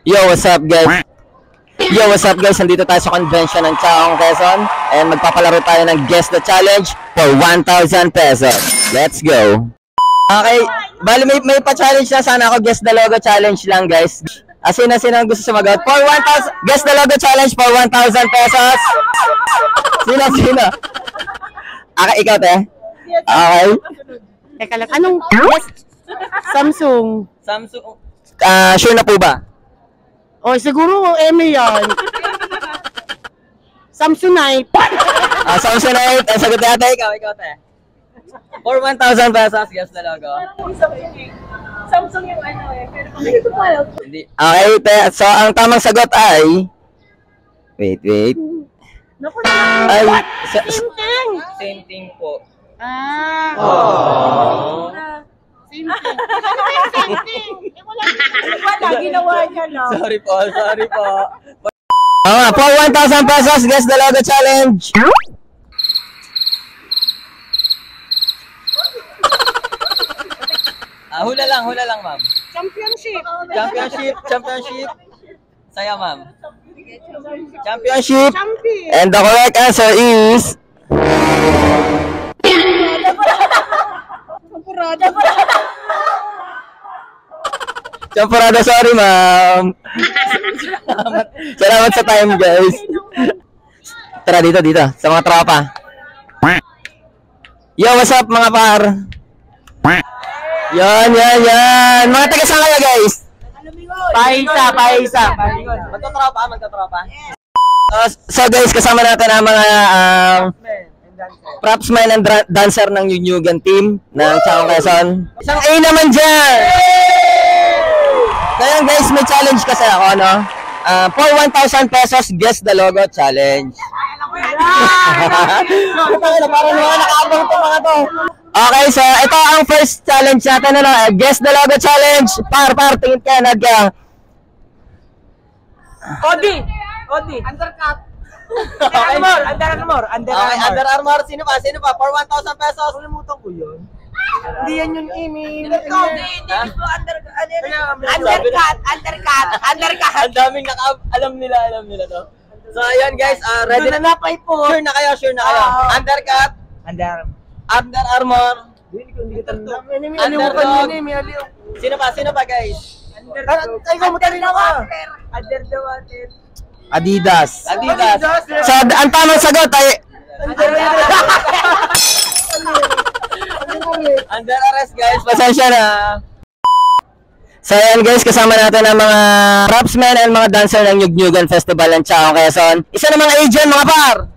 Yo, what's up guys? Yo, what's up guys? Nandito tayo sa convention ng Chaong Quezon and magpapalaro tayo ng Guess the Challenge for 1,000 pesos. Let's go! Okay, bali may pa-challenge na sana ako. Guess the Logo Challenge lang guys. Sino ang gusto sumagot? For 1,000, Guess the Logo Challenge for 1,000 pesos. Sino? Okay, ikaw te? Okay. Teka lang, anong Samsung? Sure na po ba? O, siguro Eme yan. Samsonite. Samsonite. Ang sagot natin, ikaw te. For 1,000 pesos, guess the logo. Samsung yung ano eh, pero kung hindi ko pa alam. Okay, te. So, ang tamang sagot ay... Wait. Naku Ay, Same thing po. Same thing. Wala, ginawa niya lang. Sorry po. for 1,000 pesos, guess the logo challenge. Hula lang, ma'am. Championship. Championship. Saya, ma'am. Championship. Champion. And the correct answer is... Champurado, sorry ma'am. Salamat sa time guys. Tara dito sa mga tropa. Yo, what's up mga par? Yan. Mga taga saan kayo guys? Paisa. Magkatropa. So guys, kasama natin ang mga propsman and dancer ng Yunyugan team ng Chaong Quezon. Isang A naman dyan! Ngayon guys, may challenge kasi ako, no? For 1,000 pesos, guess the logo challenge. Parang mga nakaabang to mga to. Okay, so ito ang first challenge natin, ano? Guess the logo challenge. Par, tingin ka, Nadya. Odi. Undercut. Under Armour. Sino pa? For 1,000 pesos. Ulimutan ko yun. Hindi yan yung Eme. Undercut. Ang daming alam nila to. So ayun guys, ready na napay po. Sure na kayo. Undercut. Under Armour. Underdog. Sino pa guys? Ikaw mo talino ka. Under the water. Adidas. Adidas. So, ang tamang sagot ay... Under arrest guys. Pasensya na. So ayan guys, kasama natin ang mga propsmen and mga dancer ng Yunyugan Festival ng Chaong Quezon. Isa na mga agent mga par!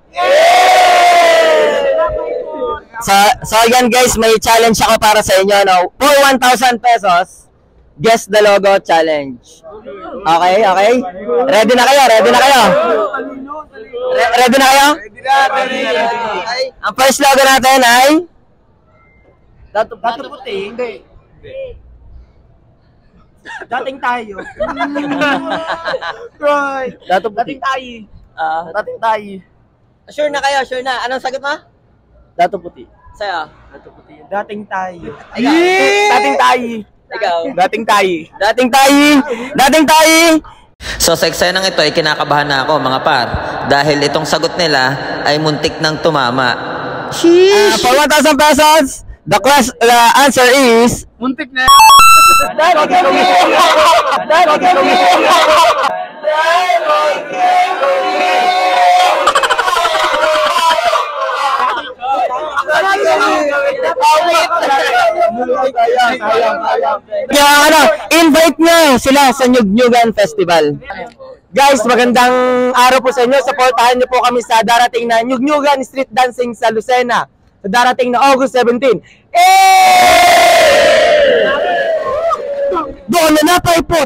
So ayan guys, may challenge ako para sa inyo, no? For 1,000 pesos, guess the logo challenge. Okay? Ready na kayo? Ready na kayo? Okay. Ang first logo natin ay... Dato puti. Hindi. Dating tayo. Right. Dating tayo. Sure na kayo. Anong sagot mo? Dato puti. Sa'yo? Dating tayo. Dating tayo. Ikaw? Dating tayo! So sa eksenang ito ay kinakabahan na ako mga par dahil itong sagot nila ay muntik ng tumama. For 1,000 pesos, the answer is... Muntik na. Kaya invite nyo sila sa Yunyugan Festival. Guys, magandang araw po sa inyo. Supportahan nyo po kami sa darating na Yunyugan Street Dancing sa Lucena. Sa darating na August 17. Doon na napay po!